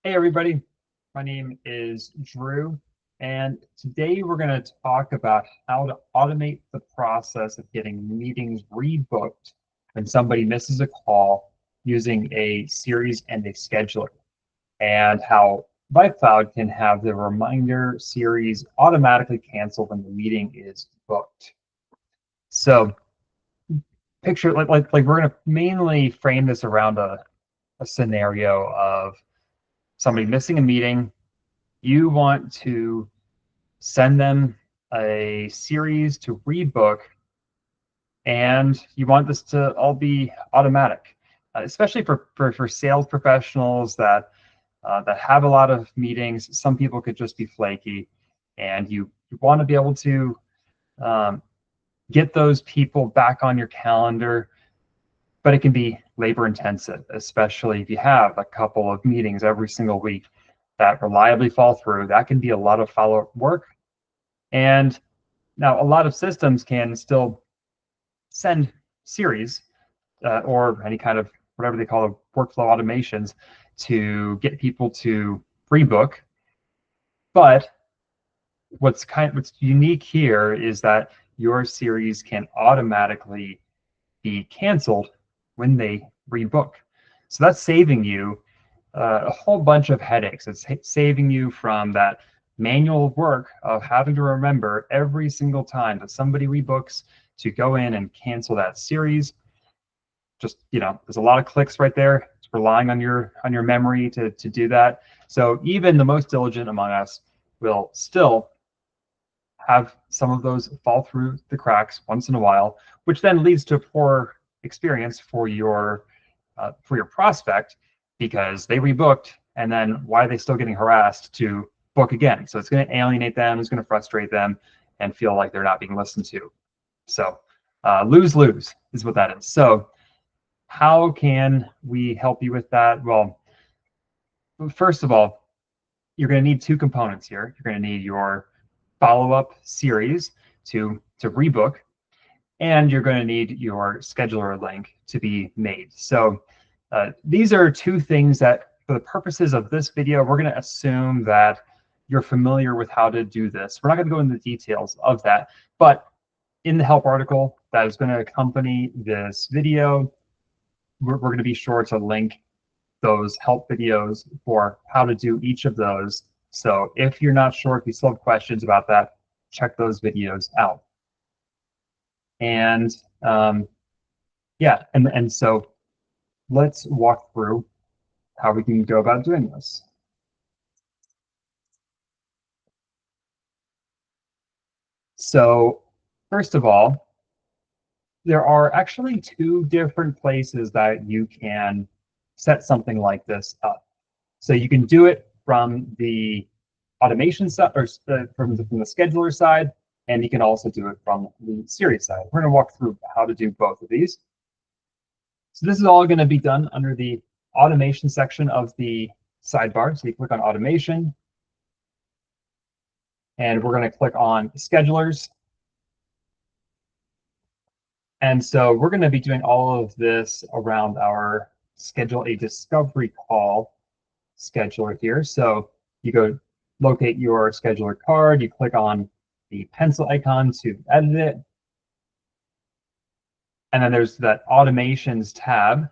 Hey everybody, my name is Drew, and today we're going to talk about how to automate the process of getting meetings rebooked when somebody misses a call using a series and a scheduler, and how VipeCloud can have the reminder series automatically cancel when the meeting is booked. So picture like we're going to mainly frame this around a scenario of somebody missing a meeting. You want to send them a series to rebook, and you want this to all be automatic, especially for sales professionals that have a lot of meetings. Some people could just be flaky, and you want to be able to get those people back on your calendar, but it can be labor intensive, especially if you have a couple of meetings every single week that reliably fall through. That can be a lot of follow-up work. And now a lot of systems can still send series or any kind of whatever they call workflow automations to get people to rebook. But what's unique here is that your series can automatically be canceled when they rebook. So that's saving you a whole bunch of headaches. It's saving you from that manual work of having to remember every single time that somebody rebooks to go in and cancel that series. Just, there's a lot of clicks right there. It's relying on your memory to do that. So even the most diligent among us will still have some of those fall through the cracks once in a while, which then leads to a poor experience for your prospect, because they rebooked, and then why are they still getting harassed to book again? So it's going to alienate them, it's going to frustrate them, and feel like they're not being listened to. So lose-lose is what that is. So how can we help you with that? Well, first of all, you're going to need two components here. You're going to need your follow-up series to rebook, and you're going to need your scheduler link to be made. So these are two things that, for the purposes of this video, we're going to assume that you're familiar with how to do this. We're not going to go into the details of that, but in the help article that is going to accompany this video, we're going to be sure to link those help videos for how to do each of those. So if you're not sure, if you still have questions about that, check those videos out. And yeah, and so let's walk through how we can go about doing this. So first of all, there are actually two different places that you can set something like this up. So you can do it from the automation side, or from the scheduler side, and you can also do it from the series side. We're going to walk through how to do both of these. So this is all going to be done under the automation section of the sidebar. So you click on automation, and we're going to click on schedulers. And so we're going to be doing all of this around our schedule a discovery call scheduler here. So you go locate your scheduler card, you click on the pencil icon to edit it. And then there's that automations tab.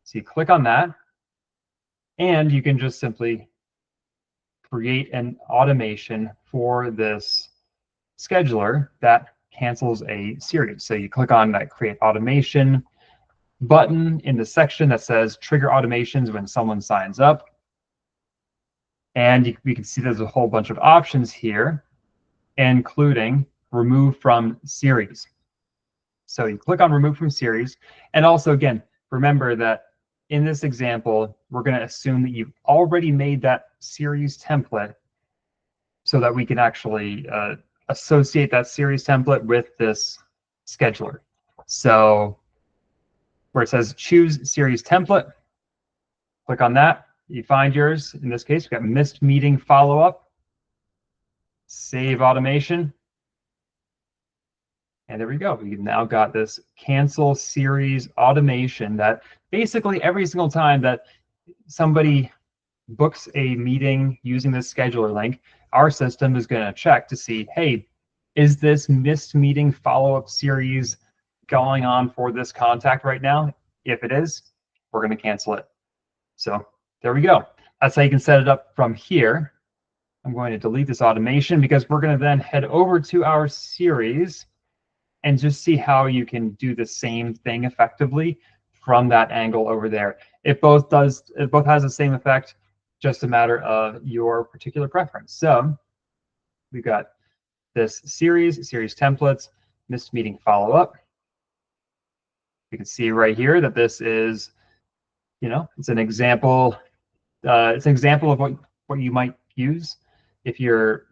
So you click on that, and you can just simply create an automation for this scheduler that cancels a series. So you click on that create automation button in the section that says trigger automations when someone signs up. And you can see there's a whole bunch of options here, including remove from series. So you click on remove from series. And also, again, remember that in this example, we're going to assume that you've already made that series template so that we can actually associate that series template with this scheduler. So where it says choose series template, click on that. You find yours. In this case, we've got missed meeting follow-up, save automation. And there we go. We've now got this cancel series automation that basically every single time that somebody books a meeting using this scheduler link, our system is going to check to see, hey, is this missed meeting follow-up series going on for this contact right now? If it is, we're going to cancel it. So there we go. That's how you can set it up from here. I'm going to delete this automation because we're going to then head over to our series and just see how you can do the same thing effectively from that angle over there. It both has the same effect, just a matter of your particular preference. So we've got this series templates, missed meeting follow-up. You can see right here that this is, it's an example. It's an example of what you might use if you're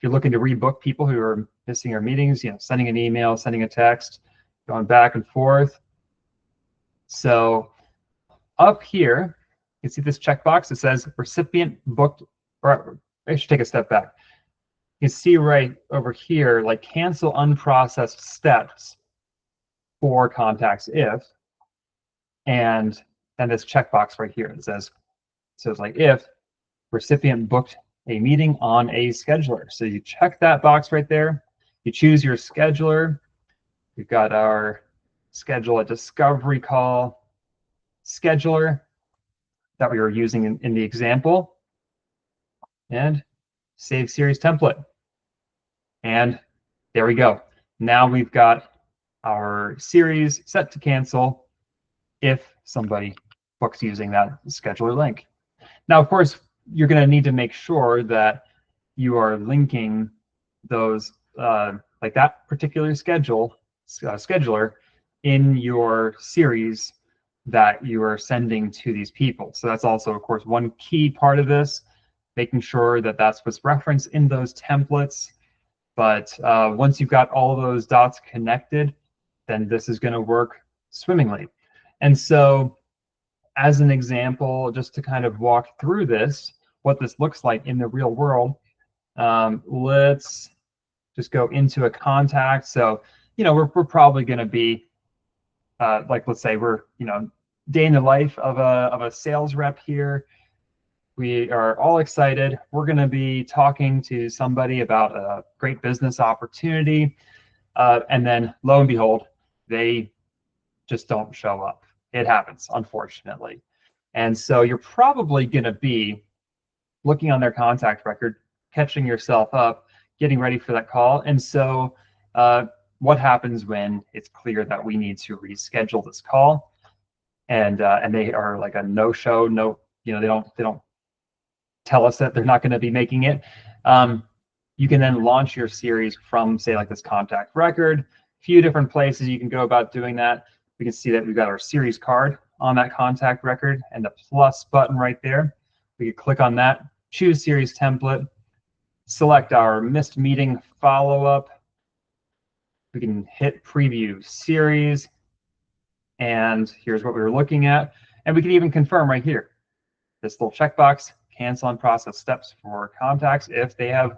looking to rebook people who are missing your meetings. Sending an email, sending a text, going back and forth. So up here, you see this checkbox that says recipient booked, or I should take a step back. You see right over here, like cancel unprocessed steps for contacts if, and then this checkbox right here that says like if recipient booked a meeting on a scheduler. So you check that box right there. You choose your scheduler. We've got our schedule a discovery call scheduler that we were using in the example, and save series template. And there we go. Now we've got our series set to cancel if somebody books using that scheduler link. Now, of course, you're going to need to make sure that you are linking those, like that particular scheduler in your series that you are sending to these people. So that's also, of course, one key part of this, making sure that that's what's referenced in those templates. But once you've got all those dots connected, then this is going to work swimmingly. And so as an example, just to kind of walk through this, what this looks like in the real world, let's just go into a contact. So, we're probably going to be, like, let's say we're, day in the life of a sales rep here. We are all excited. We're going to be talking to somebody about a great business opportunity. And then lo and behold, they just don't show up. It happens, unfortunately. And so you're probably going to be looking on their contact record, catching yourself up, getting ready for that call. And so what happens when it's clear that we need to reschedule this call, and they are like a no-show, they don't tell us that they're not going to be making it. You can then launch your series from, say, like this contact record. A few different places you can go about doing that. We can see that we've got our series card on that contact record and the plus button right there. We can click on that, choose series template, select our missed meeting follow-up. We can hit preview series, and here's what we were looking at. And we can even confirm right here, this little checkbox, cancel unprocessed steps for contacts if they have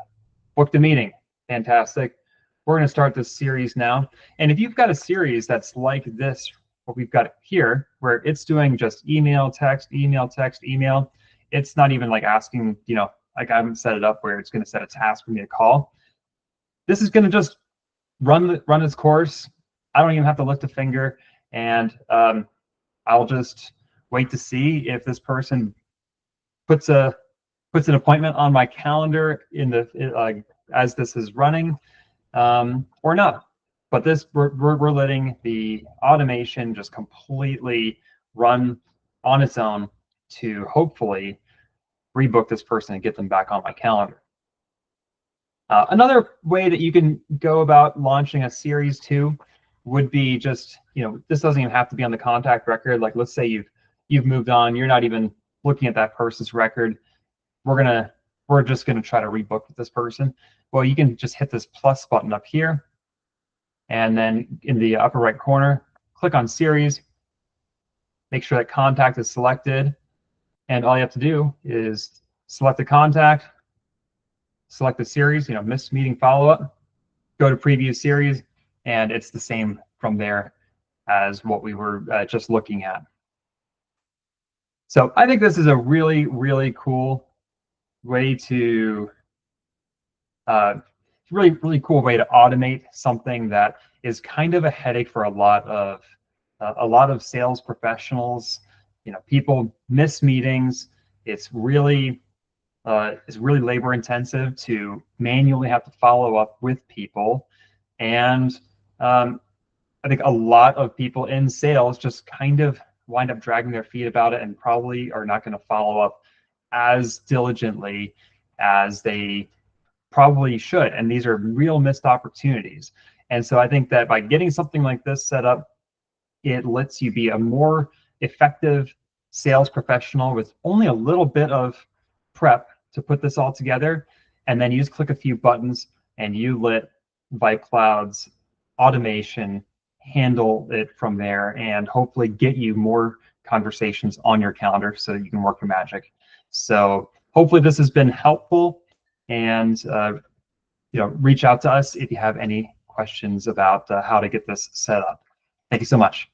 booked a meeting. Fantastic. We're going to start this series now. And if you've got a series that's like this, what we've got here, where it's doing just email, text, email, text, email, it's not even like asking, like I haven't set it up where it's going to set a task for me to call. This is going to just run its course. I don't even have to lift a finger, and I'll just wait to see if this person puts an appointment on my calendar as this is running, or not. But this, we're letting the automation just completely run on its own to hopefully rebook this person and get them back on my calendar. Another way that you can go about launching a series too would be just, this doesn't even have to be on the contact record. Like, let's say you've moved on, you're not even looking at that person's record. We're just gonna try to rebook with this person. Well, you can just hit this plus button up here, and then in the upper right corner, click on series, make sure that contact is selected, and all you have to do is select the contact, select the series, missed meeting follow-up, go to preview series, and it's the same from there as what we were just looking at. So I think this is a really, really cool way to really cool way to automate something that is kind of a headache for a lot of sales professionals. You know, people miss meetings. It's really labor intensive to manually have to follow up with people, and I think a lot of people in sales just kind of wind up dragging their feet about it and probably are not going to follow up as diligently as they probably should. And these are real missed opportunities. And so I think that by getting something like this set up, it lets you be a more effective sales professional with only a little bit of prep to put this all together. And then you just click a few buttons and you let VipeCloud's automation handle it from there and hopefully get you more conversations on your calendar so that you can work your magic. So hopefully this has been helpful, and reach out to us if you have any questions about how to get this set up. Thank you so much.